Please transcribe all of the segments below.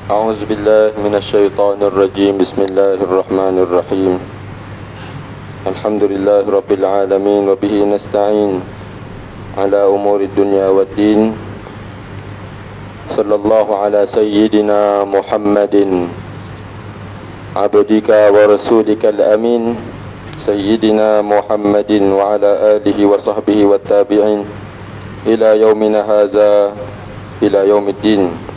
أعوذ بالله من الشيطان الرجيم. بسم الله الرحمن الرحيم. الحمد لله رب العالمين وبه نستعين على أمور الدنيا والدين. صلى الله على سيدنا محمد عبدك ورسولك الأمين سيدنا محمد وعلى آله وصحبه والتابعين إلى يومنا هذا إلى يوم الدين.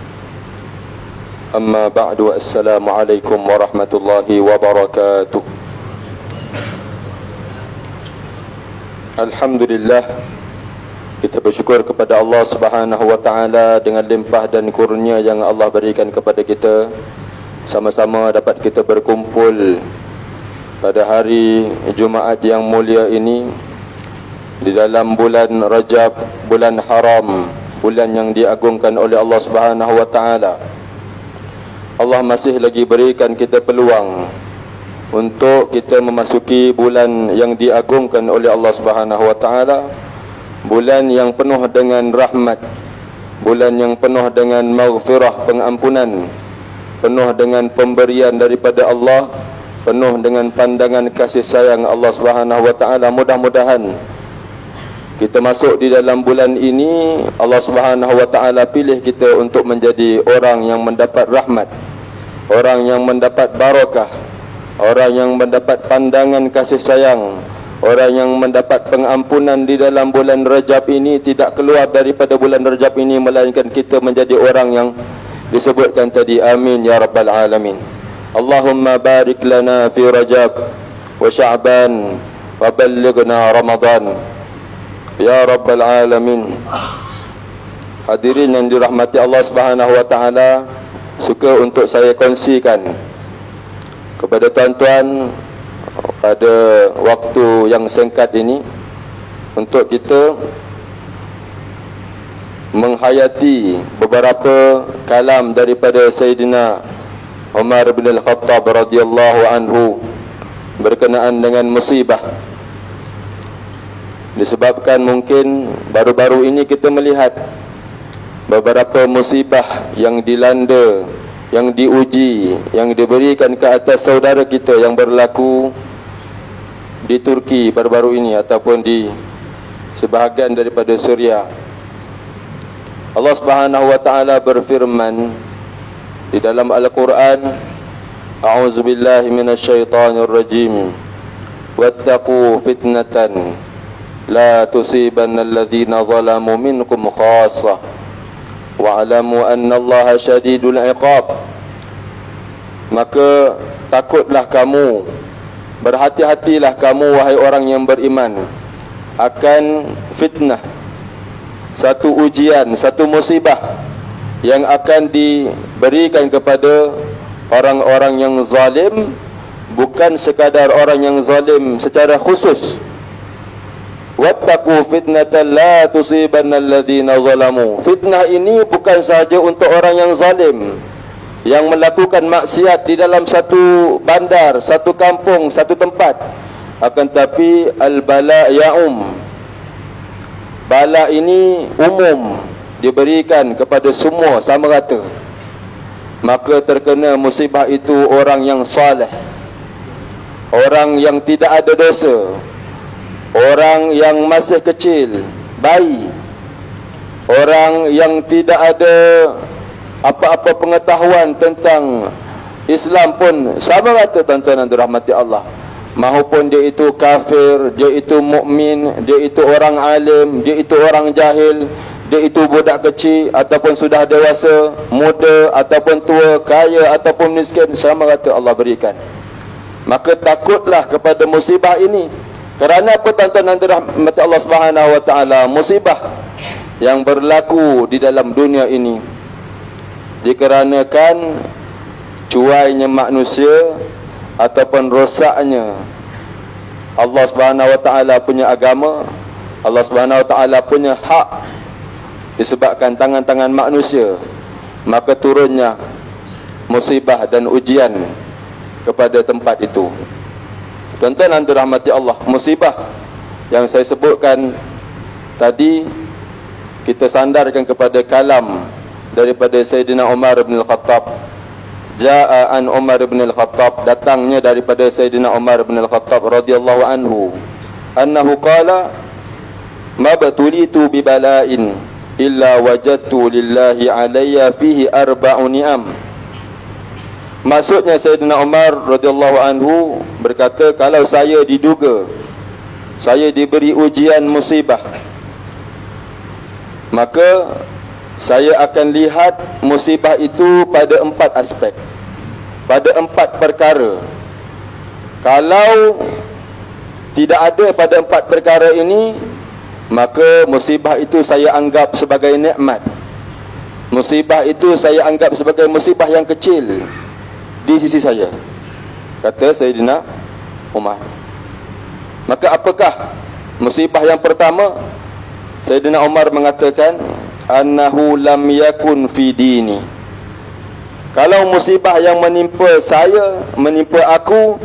أما بعد. السلام عليكم ورحمة الله وبركاته. Alhamdulillah, kita bersyukur kepada Allah Subhanahu wa taala dengan limpah dan kurnia yang Allah berikan kepada kita, sama-sama dapat kita berkumpul pada hari Jumaat yang mulia ini di dalam bulan Rajab, bulan haram, bulan yang diagungkan oleh Allah Subhanahu wa taala. Allah masih lagi berikan kita peluang untuk kita memasuki bulan yang diagungkan oleh Allah Subhanahu wa taala, bulan yang penuh dengan rahmat, bulan yang penuh dengan maghfirah, pengampunan, penuh dengan pemberian daripada Allah, penuh dengan pandangan kasih sayang Allah Subhanahu wa taala. Mudah-mudahan kita masuk di dalam bulan ini, Allah Subhanahu wa taala pilih kita untuk menjadi orang yang mendapat rahmat, orang yang mendapat barakah, orang yang mendapat pandangan kasih sayang, orang yang mendapat pengampunan di dalam bulan Rajab ini. Tidak keluar daripada bulan Rajab ini melainkan kita menjadi orang yang disebutkan tadi. Amin ya rabbal alamin. Allahumma barik lana fi Rajab wa Sya'ban wa ballighna Ramadan ya rabbal alamin. Hadirin yang dirahmati Allah Subhanahu wa taala, suka untuk saya kongsikan kepada tuan-tuan pada waktu yang singkat ini untuk kita menghayati beberapa kalam daripada Sayyidina Umar bin Al-Khattab radhiyallahu anhu berkenaan dengan musibah. Disebabkan mungkin baru-baru ini kita melihat beberapa musibah yang dilanda, yang diuji, yang diberikan ke atas saudara kita yang berlaku di Turki baru-baru ini ataupun di sebahagian daripada Syria. Allah Subhanahu wa taala berfirman di dalam Al-Quran, A'udzubillahi minasyaitonir rajim. Wattaqu fitnatan la tusibanna alladhina zalamu minkum khassah wa'alamu annallaha syadidul iqab. Maka takutlah kamu, berhati-hatilah kamu wahai orang yang beriman akan fitnah, satu ujian, satu musibah yang akan diberikan kepada orang-orang yang zalim, bukan sekadar orang yang zalim secara khusus. Wattaqu fitnatan la tusibanna alladhina zalamu. Fitnah ini bukan sahaja untuk orang yang zalim, yang melakukan maksiat di dalam satu bandar, satu kampung, satu tempat. Akan tapi al-bala ya'um. Bala ini umum, diberikan kepada semua sama rata. Maka terkena musibah itu orang yang saleh, orang yang tidak ada dosa, orang yang masih kecil, bayi, orang yang tidak ada apa-apa pengetahuan tentang Islam pun sama rata, tuan-tuan dan dirahmati Allah. Mahupun dia itu kafir, dia itu mukmin, dia itu orang alim, dia itu orang jahil, dia itu budak kecil ataupun sudah dewasa, muda ataupun tua, kaya ataupun miskin, sama rata Allah berikan. Maka takutlah kepada musibah ini. Kerana apa, tuan-tuan dan dirahmati Allah Subhanahu wa taala? Musibah yang berlaku di dalam dunia ini dikarenakan cuainya manusia ataupun rosaknya Allah Subhanahu wa taala punya agama, Allah Subhanahu wa taala punya hak. Disebabkan tangan-tangan manusia, maka turunnya musibah dan ujian kepada tempat itu. Tuan-tuan dan dirahmati Allah, musibah yang saya sebutkan tadi kita sandarkan kepada kalam daripada Sayyidina Umar bin Al-Khattab Jaa an Umar bin Al-Khattab, datangnya daripada Sayyidina Umar bin Al-Khattab radhiyallahu anhu, annahu qala ma batulitu bi bala'in illa wajadtu lillahi alayya fihi arba'u ni'am. Maksudnya Sayyidina Umar radhiyallahu anhu berkata, kalau saya diduga saya diberi ujian musibah, maka saya akan lihat musibah itu pada 4 aspek, pada 4 perkara. Kalau tidak ada pada 4 perkara ini, maka musibah itu saya anggap sebagai nikmat. Musibah itu saya anggap sebagai musibah yang kecil di sisi saya, kata Sayyidina Umar. Maka apakah musibah yang pertama? Sayyidina Umar mengatakan, annahu lam yakun fi dini. Kalau musibah yang menimpa saya, menimpa aku,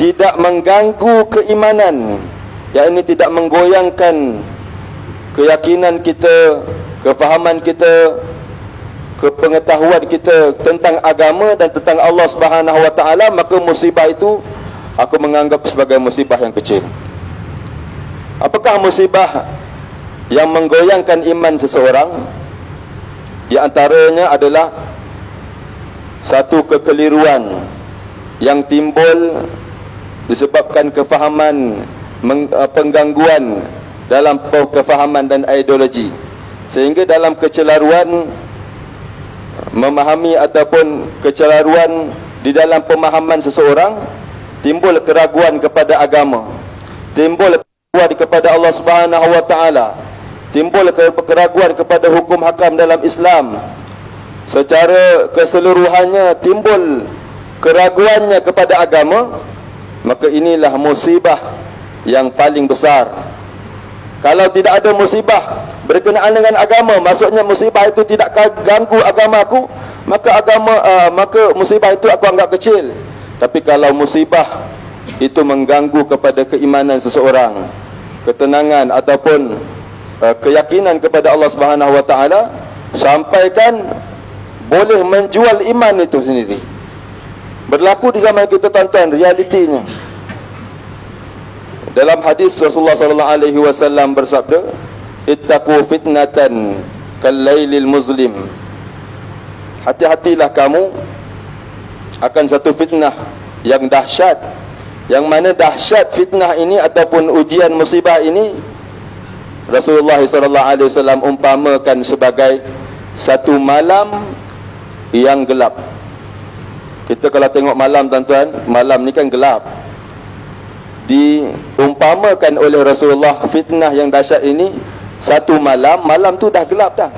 tidak mengganggu keimanan, yakni tidak menggoyangkan keyakinan kita, kefahaman kita, kepengetahuan kita tentang agama dan tentang Allah Subhanahu wa taala, maka musibah itu aku menganggap sebagai musibah yang kecil. Apakah musibah yang menggoyangkan iman seseorang? Di antaranya adalah satu kekeliruan yang timbul disebabkan kefahaman, penggangguan dalam kefahaman dan ideologi, sehingga dalam kecelaruan memahami ataupun kecelaruan di dalam pemahaman seseorang, timbul keraguan kepada agama, timbul keraguan kepada Allah Subhanahu wa taala, timbul keraguan kepada hukum hakam dalam Islam. Secara keseluruhannya timbul keraguannya kepada agama, maka inilah musibah yang paling besar. Kalau tidak ada musibah berkenaan dengan agama, maksudnya musibah itu tidak ganggu agamaku, maka musibah itu aku anggap kecil. Tapi kalau musibah itu mengganggu kepada keimanan seseorang, ketenangan ataupun keyakinan kepada Allah Subhanahu wa taala, sampaikan boleh menjual iman itu sendiri. Berlaku di zaman kita, tuan-tuan, realitinya. Dalam hadis Rasulullah sallallahu alaihi wasallam bersabda, ittaqu fitnatan kal-lailil muzlim. Hati-hatilah kamu akan satu fitnah yang dahsyat, yang mana dahsyat fitnah ini ataupun ujian musibah ini, Rasulullah sallallahu alaihi wasallam umpamakan sebagai satu malam yang gelap. Kita kalau tengok malam, tuan-tuan, malam ni kan gelap. Diumpamakan oleh Rasulullah fitnah yang dahsyat ini satu malam, malam tu dah gelap dah.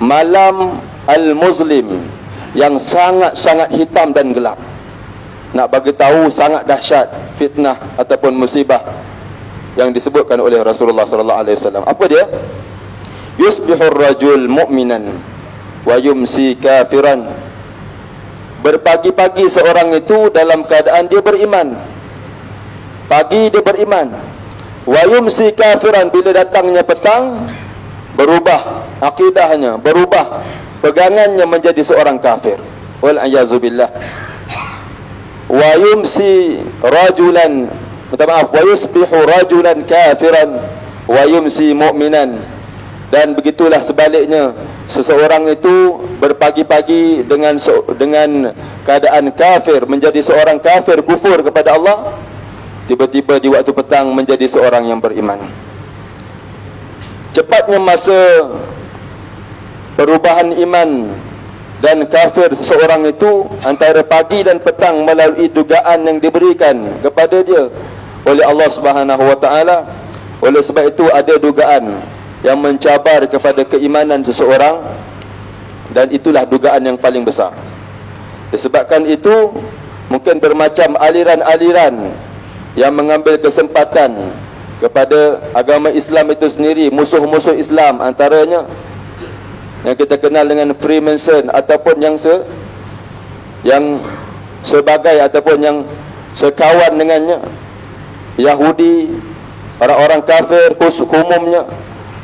Malam al-muzlim yang sangat-sangat hitam dan gelap. Nak bagi tahu sangat dahsyat fitnah ataupun musibah yang disebutkan oleh Rasulullah sallallahu alaihi wasallam. Apa dia? Yusbihur rajul mu'minan wa yumsi kafiran. Berpagi-pagi seorang itu dalam keadaan dia beriman. Pagi dia beriman. Wa yumsi kafiran, bila datangnya petang berubah akidahnya, berubah pegangannya menjadi seorang kafir. Wal ayazubillah. Wa yumsi rajulan, minta maaf, wa yusbihu rajulan kafiran wa yumsi mu'minan. Dan begitulah sebaliknya, seseorang itu berpagi-pagi dengan keadaan kafir, menjadi seorang kafir, kufur kepada Allah, tiba-tiba di waktu petang menjadi seorang yang beriman. Cepatnya masa perubahan iman dan kafir seseorang itu antara pagi dan petang melalui dugaan yang diberikan kepada dia oleh Allah Subhanahu wa taala. Oleh sebab itu ada dugaan yang mencabar kepada keimanan seseorang, dan itulah dugaan yang paling besar. Disebabkan itu mungkin bermacam aliran-aliran yang mengambil kesempatan kepada agama Islam itu sendiri, musuh-musuh Islam, antaranya yang kita kenal dengan Freemason ataupun yang sebagai ataupun yang sekawan dengannya, Yahudi, orang-orang kafir umumnya,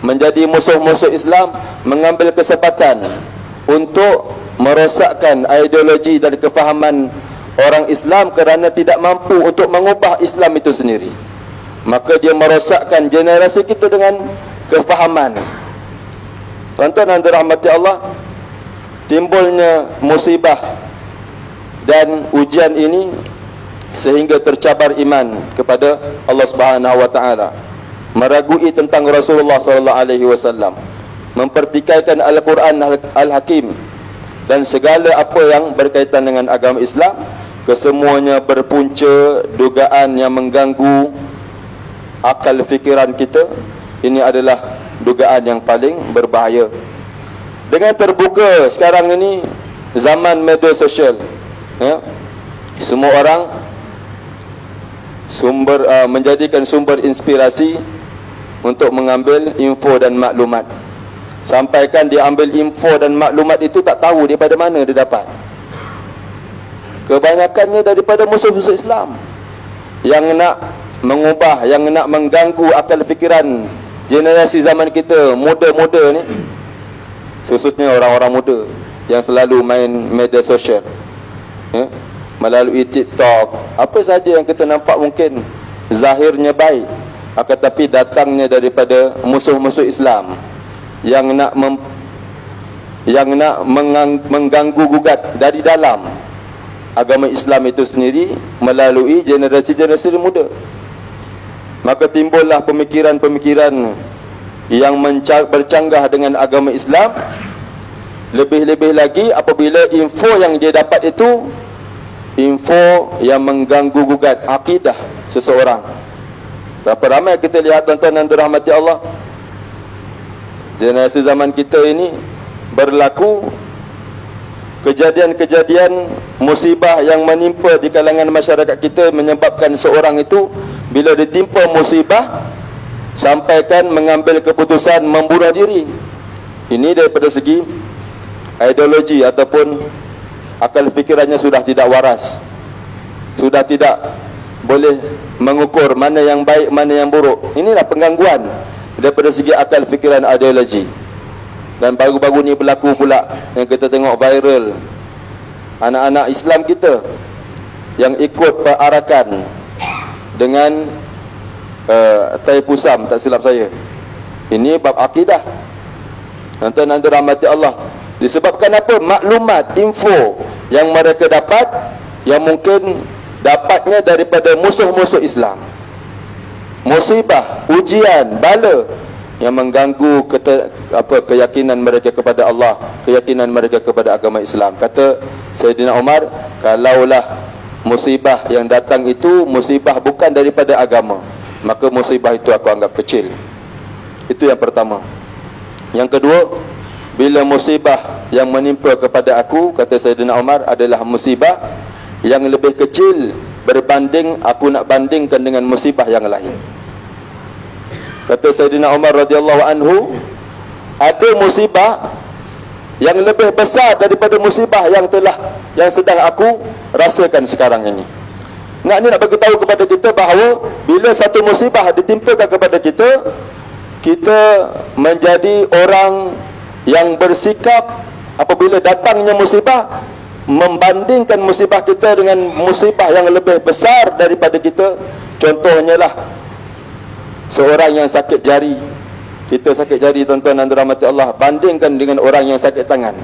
menjadi musuh-musuh Islam, mengambil kesempatan untuk merosakkan ideologi dan kefahaman orang Islam kerana tidak mampu untuk mengubah Islam itu sendiri. Maka dia merosakkan generasi kita dengan kefahaman. Tuan-tuan dan dirahmati Allah, timbulnya musibah dan ujian ini sehingga tercabar iman kepada Allah Subhanahu wa taala, meragui tentang Rasulullah sallallahu alaihi wasallam, mempertikaikan Al-Quran Al-Hakim dan segala apa yang berkaitan dengan agama Islam, kesemuanya berpunca dugaan yang mengganggu akal fikiran kita. Ini adalah dugaan yang paling berbahaya. Dengan terbuka sekarang ini zaman media sosial, ya, semua orang menjadikan sumber inspirasi untuk mengambil info dan maklumat. Sampaikan dia ambil info dan maklumat itu tak tahu daripada mana dia dapat. Kebanyakannya daripada musuh-musuh Islam yang nak mengubah, yang nak mengganggu akal fikiran generasi zaman kita, muda-muda ni, khususnya orang-orang muda yang selalu main media sosial, ya, melalui TikTok, apa saja yang kita nampak mungkin zahirnya baik, akan tetapi datangnya daripada musuh-musuh Islam yang nak mengganggu gugat dari dalam agama Islam itu sendiri melalui generasi-generasi muda. Maka timbullah pemikiran-pemikiran yang bercanggah dengan agama Islam. Lebih-lebih lagi apabila info yang dia dapat itu info yang mengganggu gugat akidah seseorang. Berapa ramai kita lihat, tuan-tuan dan dirahmati Allah, generasi zaman kita ini berlaku kejadian-kejadian musibah yang menimpa di kalangan masyarakat kita, menyebabkan seorang itu bila ditimpa musibah sampaikan mengambil keputusan membunuh diri. Ini daripada segi ideologi ataupun akal fikirannya sudah tidak waras, sudah tidak boleh mengukur mana yang baik, mana yang buruk. Inilah penggangguan daripada segi akal fikiran ideologi. Dan baru-baru ni berlaku pula yang kita tengok viral, anak-anak Islam kita yang ikut perarakan dengan Tai Pusam, tak silap saya. Ini bab akidah. Tuan-tuan dan dirahmati Allah, disebabkan apa? Maklumat, info yang mereka dapat yang mungkin dapatnya daripada musuh-musuh Islam. Musibah, ujian, bala yang mengganggu keyakinan mereka kepada Allah, keyakinan mereka kepada agama Islam. Kata Sayyidina Umar, kalaulah musibah yang datang itu musibah bukan daripada agama, maka musibah itu aku anggap kecil. Itu yang pertama. Yang kedua, bila musibah yang menimpa kepada aku, kata Sayyidina Umar, adalah musibah yang lebih kecil berbanding aku nak bandingkan dengan musibah yang lain. Kata Sayyidina Umar radhiyallahu anhu, ada musibah yang lebih besar daripada musibah yang sedang aku rasakan sekarang ini. Nak bagi tahu kepada kita bahawa bila satu musibah ditimpakan kepada kita, kita menjadi orang yang bersikap apabila datangnya musibah membandingkan musibah kita dengan musibah yang lebih besar daripada kita. Contohnya lah seorang yang sakit jari. Kita sakit jari, tuan-tuan dan dirahmati Allah, bandingkan dengan orang yang sakit tangan.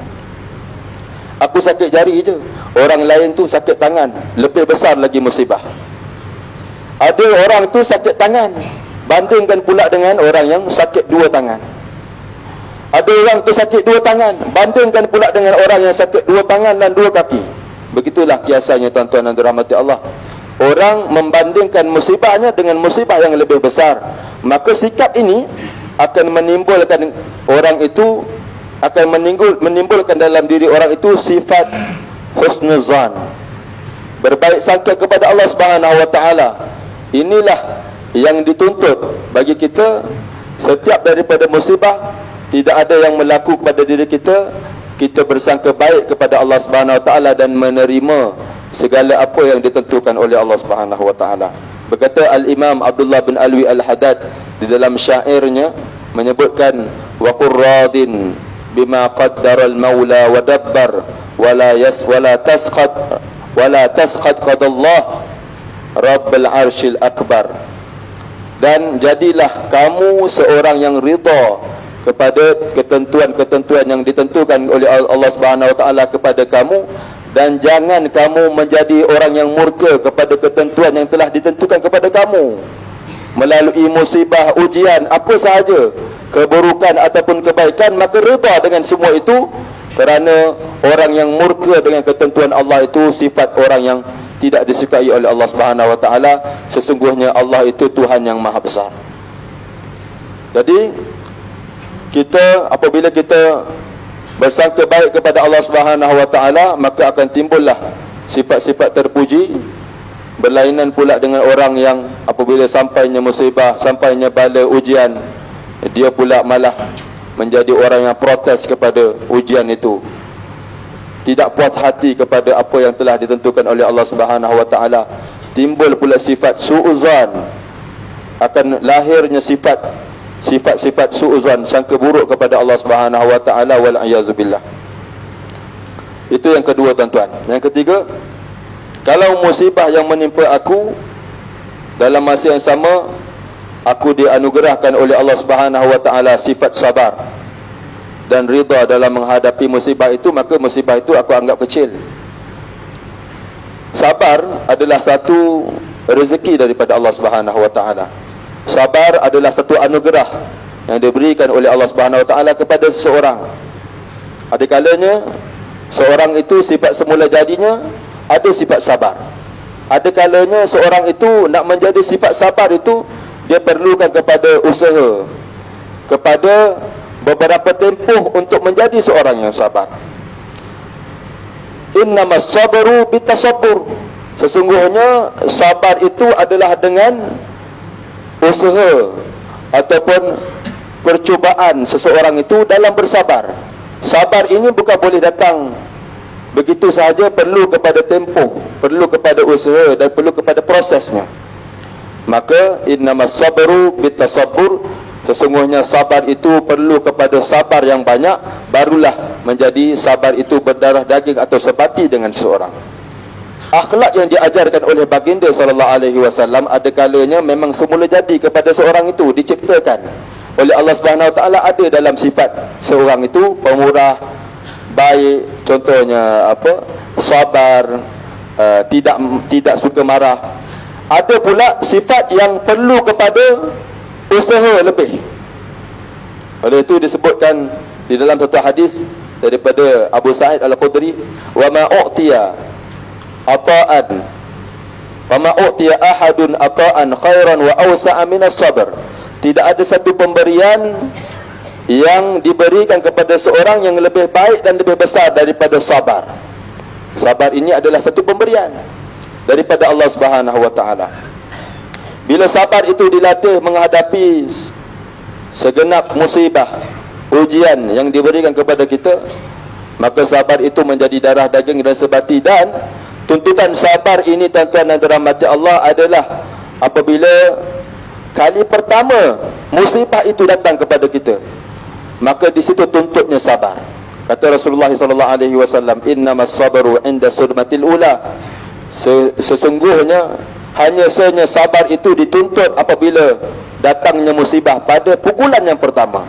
Aku sakit jari je, orang lain tu sakit tangan, lebih besar lagi musibah. Ada orang tu sakit tangan, bandingkan pula dengan orang yang sakit dua tangan. Ada orang tu sakit dua tangan, bandingkan pula dengan orang yang sakit dua tangan dan dua kaki. Begitulah kiasannya, tuan-tuan dan dirahmati Allah. Orang membandingkan musibahnya dengan musibah yang lebih besar, maka sikap ini akan menimbulkan orang itu, akan menimbulkan dalam diri orang itu sifat husnuzan, berbaik sangka kepada Allah Subhanahu wa taala. Inilah yang dituntut bagi kita. Setiap daripada musibah, tidak ada yang berlaku kepada diri kita, kita bersangka baik kepada Allah Subhanahu wa taala dan menerima segala apa yang ditentukan oleh Allah Subhanahu wa taala. Berkata Al-Imam Abdullah bin Alwi Al-Haddad di dalam syairnya, menyebutkan wa qurradin bima qaddara al-maula wa dabbar wala tasqat qadallah rabbul arsyil akbar. Dan jadilah kamu seorang yang ridha kepada ketentuan-ketentuan yang ditentukan oleh Allah Subhanahu wa taala kepada kamu, dan jangan kamu menjadi orang yang murka kepada ketentuan yang telah ditentukan kepada kamu melalui musibah, ujian, apa sahaja, keburukan ataupun kebaikan, maka redha dengan semua itu, kerana orang yang murka dengan ketentuan Allah itu sifat orang yang tidak disukai oleh Allah Subhanahu wa taala. Sesungguhnya Allah itu Tuhan yang Maha Besar. Jadi kita, apabila kita bersangka baik kepada Allah Subhanahu wa taala, maka akan timbullah sifat-sifat terpuji. Berlainan pula dengan orang yang apabila sampainya musibah, sampainya bala, ujian, dia pula malah menjadi orang yang protes kepada ujian itu, tidak puas hati kepada apa yang telah ditentukan oleh Allah Subhanahu wa taala. Timbul pula sifat su'uzan, akan lahirnya sifat-sifat su'uzan, sangka buruk kepada Allah Subhanahu wa taala, wal a'yazubillah. Itu yang kedua, tuan-tuan. Yang ketiga, kalau musibah yang menimpa aku, dalam masa yang sama aku dianugerahkan oleh Allah Subhanahu wa taala sifat sabar dan ridha dalam menghadapi musibah itu, maka musibah itu aku anggap kecil. Sabar adalah satu rezeki daripada Allah Subhanahu wa taala. Sabar adalah satu anugerah yang diberikan oleh Allah Subhanahu wa taala kepada seseorang. Ada kalanya seorang itu sifat semula jadinya ada sifat sabar. Ada kalanya seorang itu nak menjadi sifat sabar itu, dia perlukan kepada usaha, kepada beberapa tempoh untuk menjadi seorang yang sabar. Innamas sabru bitasabbur. Sesungguhnya sabar itu adalah dengan usaha ataupun percubaan seseorang itu dalam bersabar. Sabar ini bukan boleh datang begitu sahaja, perlu kepada tempoh, perlu kepada usaha dan perlu kepada prosesnya. Maka innamas sabru bitasabbur, sesungguhnya sabar itu perlu kepada sabar yang banyak, barulah menjadi sabar itu berdarah daging atau sebati dengan seseorang. Akhlak yang diajarkan oleh baginda sallallahu alaihi wasallam ada kalanya memang semula jadi kepada seorang itu, diciptakan oleh Allah Subhanahu wa taala, ada dalam sifat seorang itu pemurah, baik, contohnya apa, sabar, tidak suka marah. Ada pula sifat yang perlu kepada usaha lebih. Oleh itu disebutkan di dalam satu hadis daripada Abu Sa'id Al-Khudri, wa ma u'tiya ata'an wa ma u'tiya ahadun ata'an khairan wa awsa'a min as-sabr. Tidak ada satu pemberian yang diberikan kepada seorang yang lebih baik dan lebih besar daripada sabar. Sabar ini adalah satu pemberian daripada Allah Subhanahu wa taala. Bila sabar itu dilatih menghadapi segenap musibah, ujian yang diberikan kepada kita, maka sabar itu menjadi darah daging dan sebati. Dan tuntutan sabar ini, tuan-tuan dan dirahmati Allah, adalah apabila kali pertama musibah itu datang kepada kita, maka di situ tuntutnya sabar. Kata Rasulullah sallallahu alaihi wasallam, innamas sabru 'inda sudmatil ula. Sesungguhnya hanya sahaja sabar itu dituntut apabila datangnya musibah pada pukulan yang pertama.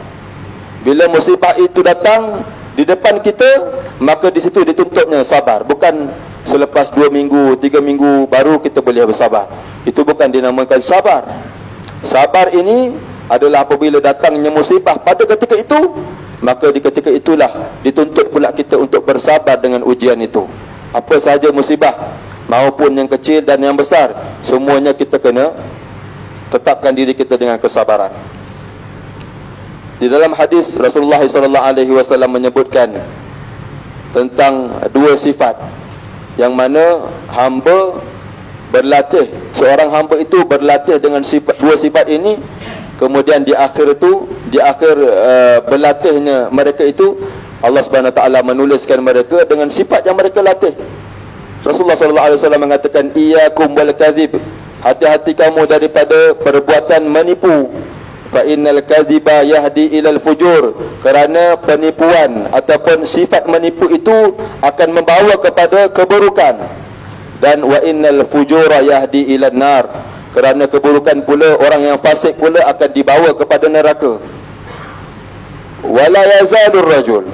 Bila musibah itu datang di depan kita, maka di situ dituntutnya sabar. Bukan selepas 2 minggu, 3 minggu baru kita boleh bersabar. Itu bukan dinamakan sabar. Sabar ini adalah apabila datangnya musibah pada ketika itu, maka di ketika itulah dituntut pula kita untuk bersabar dengan ujian itu. Apa sahaja musibah, maupun yang kecil dan yang besar, semuanya kita kena tetapkan diri kita dengan kesabaran. Di dalam hadis Rasulullah SAW menyebutkan tentang 2 sifat yang mana hamba berlatih, seorang hamba itu berlatih dengan sifat, 2 sifat ini. Kemudian di akhir berlatihnya mereka itu, Allah Subhanahu Wa Taala menuliskan mereka dengan sifat yang mereka latih. Rasulullah SAW mengatakan, iyyakum wal kadzib, hati-hati kamu daripada perbuatan menipu. fa innal kadhiba yahdi ilal fujur, kerana penipuan ataupun sifat menipu itu akan membawa kepada keburukan. Dan wa innal fujura yahdi ilan nar, kerana keburukan pula, orang yang fasik pula akan dibawa kepada neraka. Wala yazalur rajul,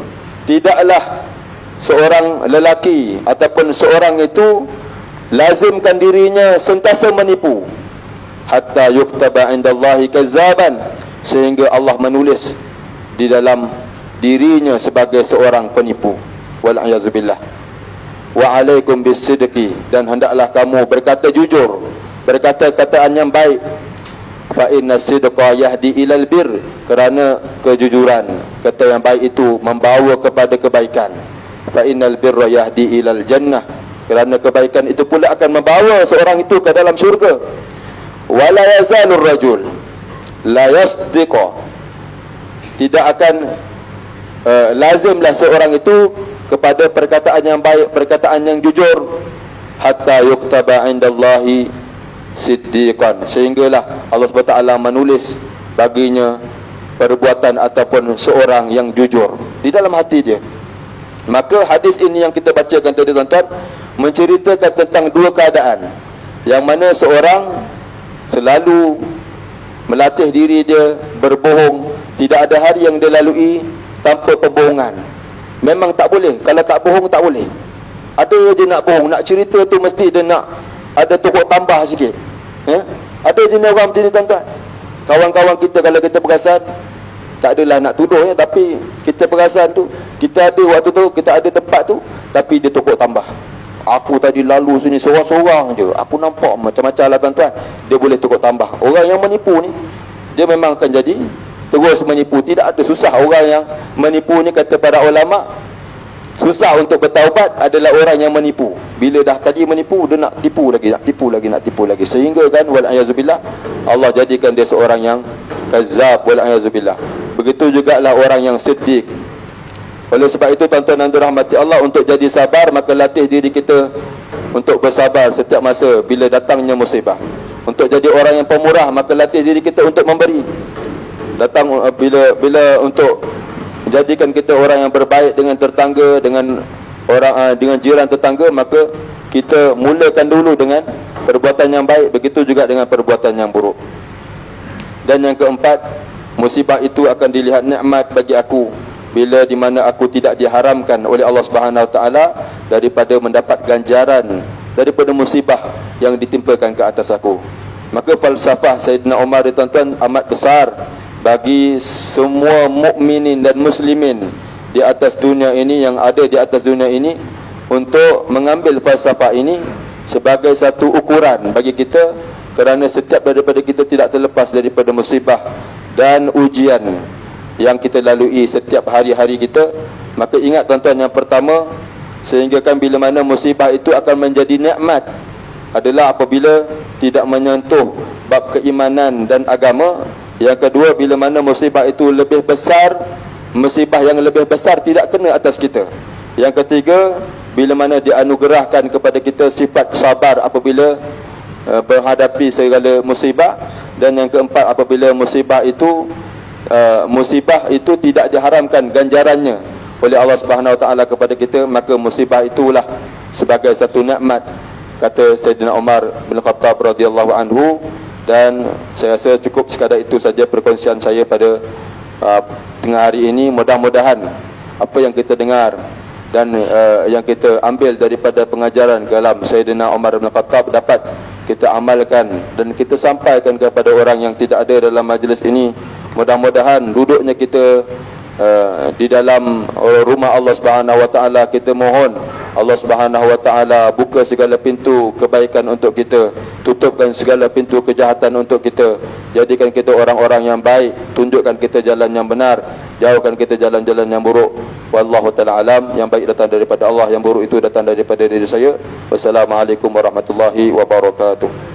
tidaklah seorang lelaki ataupun seorang itu lazimkan dirinya sentiasa menipu, hatta yuktaba indallahi kazzaban, sehingga Allah menulis di dalam dirinya sebagai seorang penipu. Wal'ayazubillah. Wa alaikum bisidqi, dan hendaklah kamu berkata jujur, berkata kataan yang baik. Fa inna sidqa yahdi ilal bir, kerana kejujuran, kata yang baik itu membawa kepada kebaikan. Fa innal birra yahdi ilal jannah, kerana kebaikan itu pula akan membawa seorang itu ke dalam syurga. Wala yazalur rajul la yasdiqa, tidak akan lazimlah seorang itu kepada perkataan yang baik, perkataan yang jujur, hatta yuktaba indallahi siddiqan, sehinggalah Allah SWT menulis baginya perbuatan ataupun seorang yang jujur di dalam hati dia. Maka hadis ini yang kita bacakan tadi tuan-tuan menceritakan tentang dua keadaan, yang mana seorang selalu melatih diri dia berbohong. Tidak ada hari yang dia lalui tanpa perbohongan. Memang tak boleh, kalau tak bohong tak boleh. Ada je nak bohong, nak cerita tu mesti dia nak ada tokok tambah sikit. Ada je orang macam ni tuan-tuan. Kawan-kawan kita kalau kita perasan, tak adalah nak tuduh ya, tapi kita perasan tu, kita ada waktu tu, kita ada tempat tu, tapi dia tokok tambah. Aku tadi lalu sini seorang-seorang je, aku nampak macam-macam lah tuan-tuan. Dia boleh tokok tambah. Orang yang menipu ni, dia memang akan jadi terus menipu. Tidak ada susah orang yang menipu ni, kata para ulama, susah untuk bertaubat adalah orang yang menipu. Bila dah kali menipu, dia nak tipu lagi, nak tipu lagi, nak tipu lagi, sehingga kan wal'ayazubillah Allah jadikan dia seorang yang kazzab, wal'ayazubillah. Begitu jugalah orang yang siddiq. Oleh sebab itu tuan-tuan dan dirahmati Allah, untuk jadi sabar maka latih diri kita untuk bersabar setiap masa bila datangnya musibah. Untuk jadi orang yang pemurah maka latih diri kita untuk memberi. Datang bila untuk menjadikan kita orang yang berbaik dengan tetangga, dengan orang, dengan jiran tetangga, maka kita mulakan dulu dengan perbuatan yang baik, begitu juga dengan perbuatan yang buruk. Dan yang keempat, musibah itu akan dilihat nikmat bagi aku bila di mana aku tidak diharamkan oleh Allah Subhanahu Wa Taala daripada mendapat ganjaran daripada musibah yang ditimpakan ke atas aku. Maka falsafah Sayyidina Umar, tuan-tuan, amat besar bagi semua mukminin dan muslimin di atas dunia ini, yang ada di atas dunia ini, untuk mengambil falsafah ini sebagai satu ukuran bagi kita, kerana setiap daripada kita tidak terlepas daripada musibah dan ujian yang kita lalui setiap hari-hari kita. Maka ingat tuan-tuan, yang pertama, sehingga kan bila mana musibah itu akan menjadi nikmat adalah apabila tidak menyentuh bab keimanan dan agama. Yang kedua, bila mana musibah itu lebih besar, musibah yang lebih besar tidak kena atas kita. Yang ketiga, bila mana dianugerahkan kepada kita sifat sabar apabila menghadapi segala musibah. Dan yang keempat, apabila musibah itu tidak diharamkan ganjarannya oleh Allah Subhanahu Wa Taala kepada kita, maka musibah itulah sebagai satu nikmat, kata Sayyidina Umar bin Khattab radhiyallahu anhu. Dan saya rasa cukup sekadar itu saja perkongsian saya pada tengah hari ini. Mudah-mudahan apa yang kita dengar dan yang kita ambil daripada pengajaran kalam Sayyidina Umar bin Khattab dapat kita amalkan dan kita sampaikan kepada orang yang tidak ada dalam majlis ini. Mudah-mudahan duduknya kita di dalam rumah Allah Subhanahu Wa Taala, kita mohon Allah Subhanahu Wa Taala buka segala pintu kebaikan untuk kita, tutupkan segala pintu kejahatan untuk kita, jadikan kita orang-orang yang baik, tunjukkan kita jalan yang benar, jauhkan kita jalan-jalan yang buruk. Wallahu taala alam. Yang baik datang daripada Allah, yang buruk itu datang daripada diri saya. Wassalamualaikum warahmatullahi wabarakatuh.